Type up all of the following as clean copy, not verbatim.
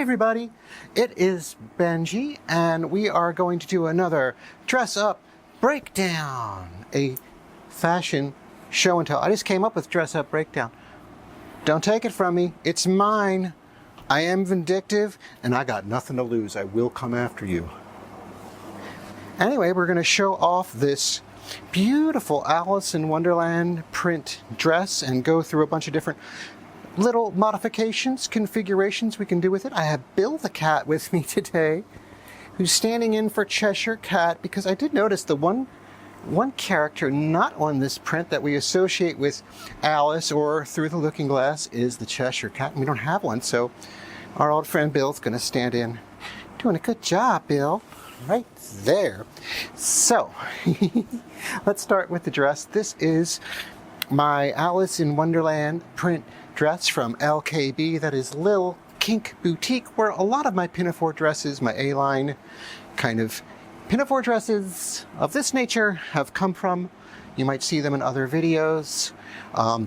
everybody, it is Benji and we are going to do another dress up breakdown, a fashion show and tell. I just came up with dress up breakdown. Don't take it from me, it's mine. I am vindictive and I got nothing to lose. I will come after you. Anyway, we're going to show off this beautiful Alice in Wonderland print dress and go through a bunch of different little modifications, configurations we can do with it. I have Bill the cat with me today, who's standing in for Cheshire Cat, because I did notice the one character not on this print that we associate with Alice or Through the Looking Glass is the Cheshire Cat, and we don't have one, so our old friend Bill's going to stand in. Doing a good job, Bill. Right there. So, let's start with the dress. This is my Alice in Wonderland print dress from LKB. That is Lil Kink Boutique, where a lot of my pinafore dresses, my A-line kind of pinafore dresses of this nature have come from. You might see them in other videos.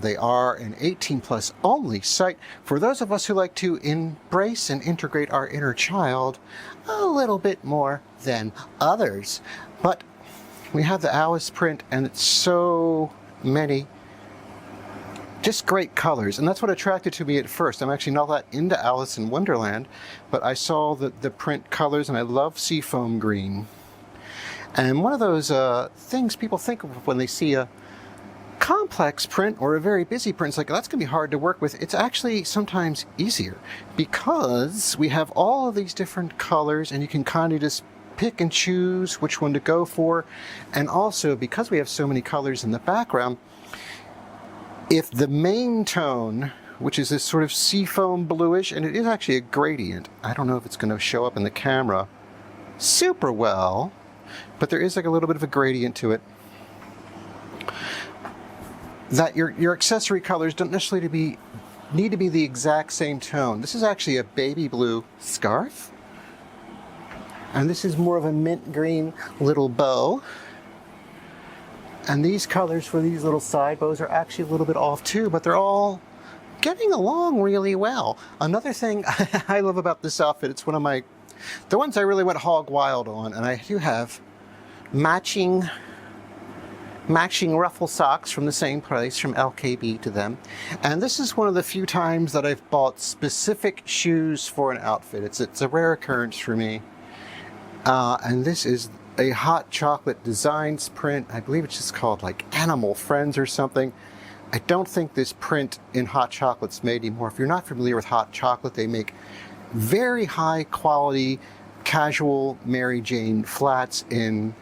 They are an 18+ only site for those of us who like to embrace and integrate our inner child a little bit more than others. But we have the Alice print and it's so many just great colors, and that's what attracted to me at first. I'm actually not that into Alice in Wonderland, but I saw the print colors and I love seafoam green. And one of those things people think of when they see a complex print or a very busy print, it's like, that's going to be hard to work with. It's actually sometimes easier because we have all of these different colors and you can kind of just pick and choose which one to go for. And also, because we have so many colors in the background, if the main tone, which is this sort of seafoam bluish, and it is actually a gradient, I don't know if it's going to show up in the camera super well, but there is like a little bit of a gradient to it, that your accessory colors don't necessarily need to be the exact same tone. This is actually a baby blue scarf, and this is more of a mint green little bow. And these colors for these little side bows are actually a little bit off too, but they're all getting along really well. Another thing I love about this outfit, it's one of the ones I really went hog wild on, and I do have matching ruffle socks from the same place, from LKB to them. And this is one of the few times that I've bought specific shoes for an outfit. It's a rare occurrence for me. And this is a hot chocolate designs print. I believe it's just called like Animal Friends or something. I don't think this print in hot chocolate's made anymore. If you're not familiar with hot chocolate, they make very high quality casual Mary Jane flats in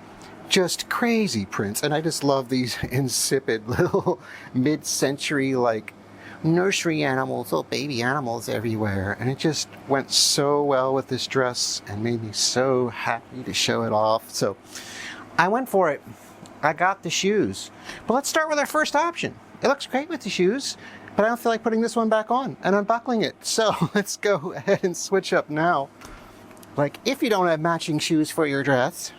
just crazy prints, and I just love these insipid little mid-century like nursery animals, little baby animals everywhere, and it just went so well with this dress and made me so happy to show it off. So I went for it. I got the shoes. But let's start with our first option. It looks great with the shoes, but I don't feel like putting this one back on and unbuckling it. So let's go ahead and switch up now. Like, if you don't have matching shoes for your dress,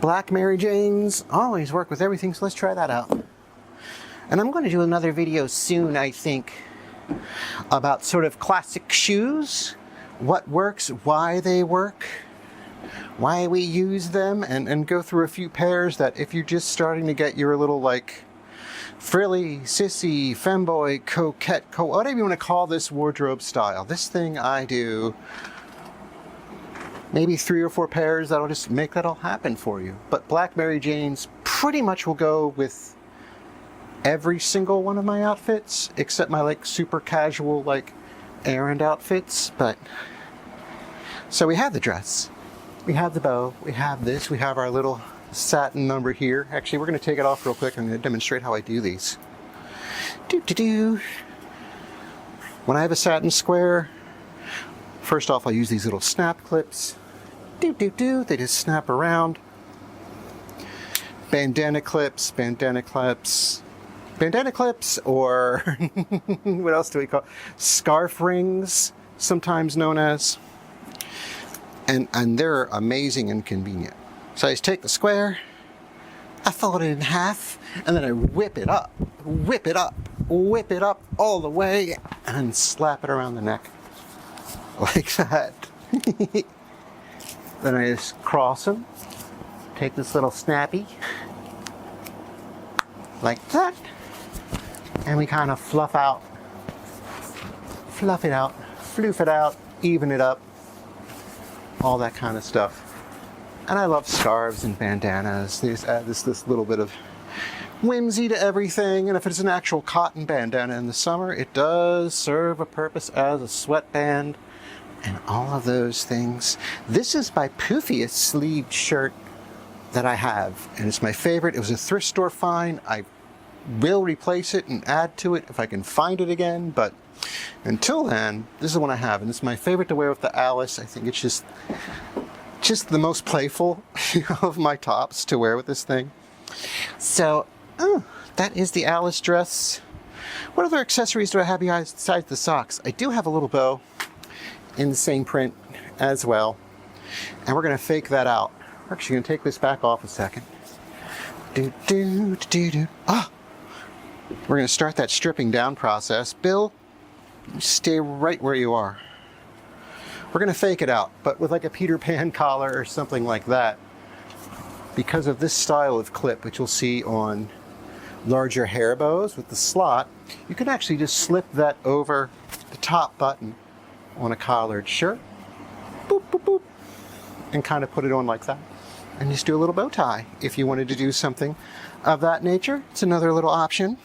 black Mary Janes always work with everything, so let's try that out. And I'm going to do another video soon, I think, about sort of classic shoes, what works, why they work, why we use them, and go through a few pairs that if you're just starting to get your little like frilly, sissy, femboy, coquette, whatever you want to call this wardrobe style. This thing I do maybe 3 or 4 pairs that'll just make that all happen for you. But black Mary Janes pretty much will go with every single one of my outfits, except my like super casual like errand outfits. But so we have the dress, we have the bow, we have this, we have our little satin number here. Actually, we're going to take it off real quick. I'm going to demonstrate how I do these. When I have a satin square, first off, I'll use these little snap clips. They just snap around. Bandana clips, or what else do we call it? Scarf rings, sometimes known as. And they're amazing and convenient. So I just take the square, I fold it in half, and then I whip it up all the way, and slap it around the neck. like that. Then I just cross them, take this little snappy, like that, and we kind of fluff it out, floof it out, even it up, all that kind of stuff. And I love scarves and bandanas. They just add this little bit of whimsy to everything. And if it's an actual cotton bandana in the summer, it does serve a purpose as a sweatband and all of those things. This is my poofiest sleeved shirt that I have, and it's my favorite. It was a thrift store find. I will replace it and add to it if I can find it again, but until then, this is the one I have, and it's my favorite to wear with the Alice. I think it's just the most playful of my tops to wear with this thing. So, that is the Alice dress. What other accessories do I have besides the socks? I do have a little bow in the same print as well. And we're going to fake that out. We're actually going to take this back off a second. Ah! We're going to start that stripping down process. Bill, stay right where you are. We're going to fake it out, but with like a Peter Pan collar or something like that. Because of this style of clip, which you'll see on larger hair bows with the slot, you can actually just slip that over the top button on a collared shirt, boop, boop, boop, and kind of put it on like that. And just do a little bow tie if you wanted to do something of that nature. It's another little option.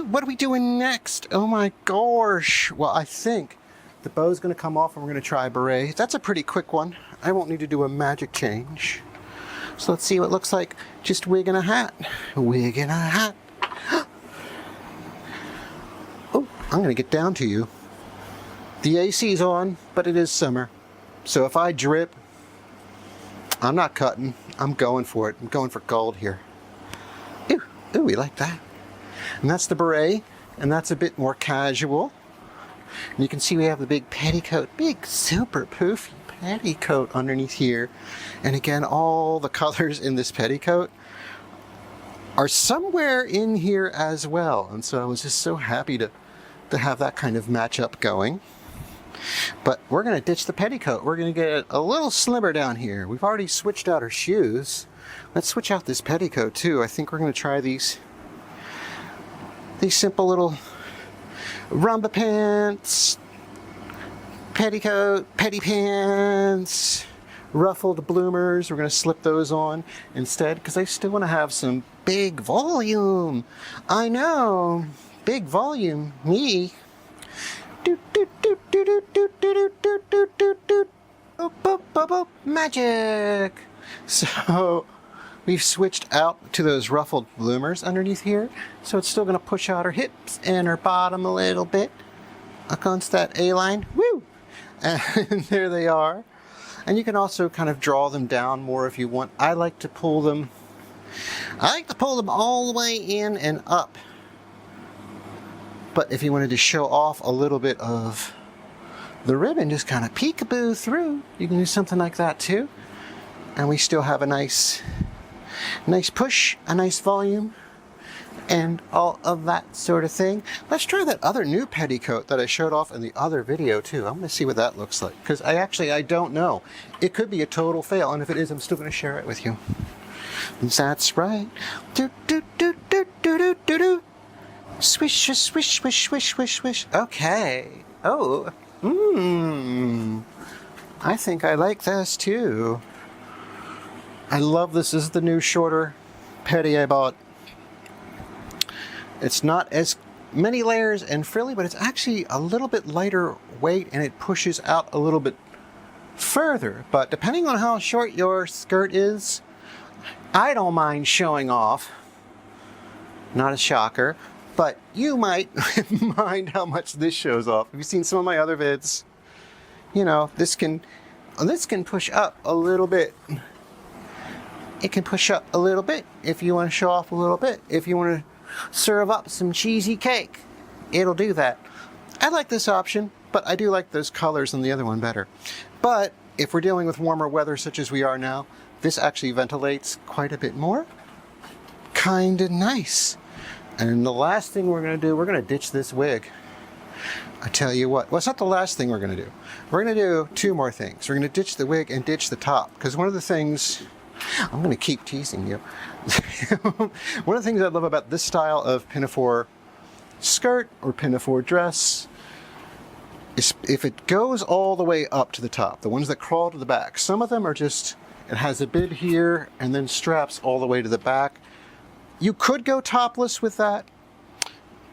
What are we doing next? Oh my gosh. Well, I think the bow's going to come off and we're going to try a beret. That's a pretty quick one. I won't need to do a magic change. So let's see what it looks like. Just wig and a hat. Wig and a hat. Oh, I'm going to get down to you. The AC's on, but it is summer. So if I drip, I'm not cutting. I'm going for it. I'm going for gold here. Ooh, we like that. And that's the beret, and that's a bit more casual. And you can see we have the big petticoat, big super poofy petticoat underneath here. And again, all the colors in this petticoat are somewhere in here as well. And so I was just so happy to have that kind of matchup going. But we're going to ditch the petticoat. We're going to get a little slimmer down here. We've already switched out our shoes. Let's switch out this petticoat too. I think we're going to try these simple little rumba pants, petticoat, petty pants, ruffled bloomers. We're going to slip those on instead because I still want to have some big volume. I know, big volume, me. Magic. So we've switched out to those ruffled bloomers underneath here, so it's still going to push out her hips and her bottom a little bit against that A-line. Woo! And there they are. And you can also kind of draw them down more if you want. I like to pull them all the way in and up. But if you wanted to show off a little bit of the ribbon, just kind of peekaboo through, you can do something like that too. And we still have a nice push, a nice volume, and all of that sort of thing. Let's try that other new petticoat that I showed off in the other video too. I'm going to see what that looks like, because I don't know. It could be a total fail, and if it is, I'm still going to share it with you. That's right. Swish, swish, swish, swish, swish, swish. Okay. Oh. I think I like this too. I love this. This is the new shorter petty I bought. It's not as many layers and frilly, but it's actually a little bit lighter weight, and it pushes out a little bit further. But depending on how short your skirt is, I don't mind showing off. Not a shocker. But you might mind how much this shows off. Have you seen some of my other vids? You know, this can push up a little bit. It can push up a little bit if you want to show off a little bit. If you want to serve up some cheesy cake, it'll do that. I like this option, but I do like those colors on the other one better. But if we're dealing with warmer weather such as we are now, this actually ventilates quite a bit more. Kinda nice. And the last thing we're going to do, we're going to ditch this wig. I tell you what, well, it's not the last thing we're going to do. We're going to do two more things. We're going to ditch the wig and ditch the top. Because one of the things, I'm going to keep teasing you. One of the things I love about this style of pinafore skirt or pinafore dress is if it goes all the way up to the top, the ones that crawl to the back. Some of them are just, it has a bib here and then straps all the way to the back. You could go topless with that,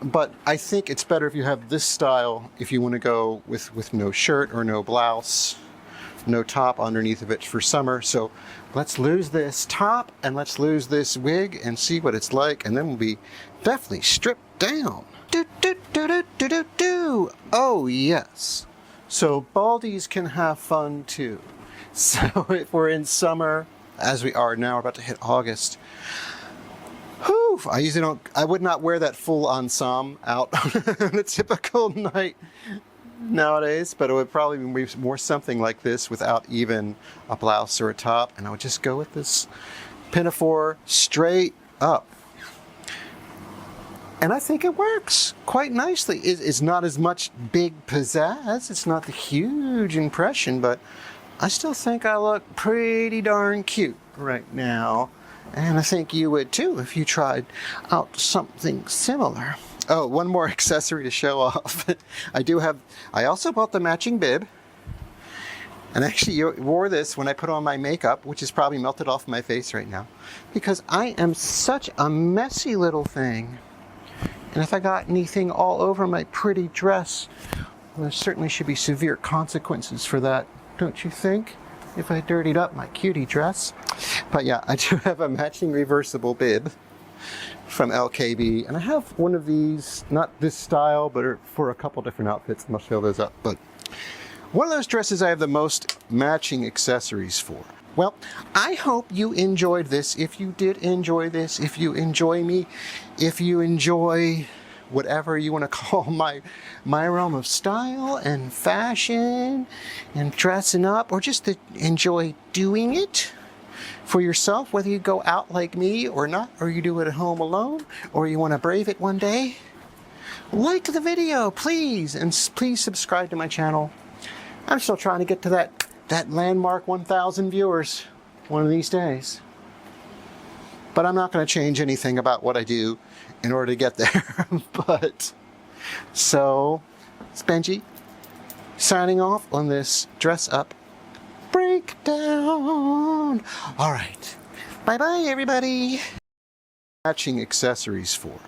but I think it's better if you have this style if you want to go with no shirt or no blouse, no top underneath of it for summer. So let's lose this top and let's lose this wig and see what it's like, and then we'll be definitely stripped down. Do, do, do, do, do, do, do. Oh yes. So baldies can have fun too. So if we're in summer, as we are now, we're about to hit August. Whew, I would not wear that full ensemble out on a typical night nowadays, but it would probably be more something like this without even a blouse or a top, and I would just go with this pinafore straight up. And I think it works quite nicely. It's not as much big pizzazz, it's not the huge impression, but I still think I look pretty darn cute right now. And I think you would too if you tried out something similar. Oh, one more accessory to show off. I also bought the matching bib. And actually wore this when I put on my makeup, which is probably melted off my face right now. Because I am such a messy little thing. And if I got anything all over my pretty dress, well, there certainly should be severe consequences for that, don't you think? If I dirtied up my cutie dress. But yeah, I do have a matching reversible bib from LKB, and I have one of these, not this style, but for a couple different outfits, and I'll show those up. But one of those dresses I have the most matching accessories for. Well, I hope you enjoyed this. If you did enjoy this, if you enjoy me, if you enjoy whatever you want to call my realm of style and fashion and dressing up, or just to enjoy doing it for yourself, whether you go out like me or not, or you do it at home alone, or you want to brave it one day, like the video, please, and please subscribe to my channel. I'm still trying to get to that landmark 1,000 viewers one of these days. But I'm not going to change anything about what I do in order to get there. But, so, it's Benji signing off on this dress up breakdown. All right. Bye-bye, everybody. Matching accessories for.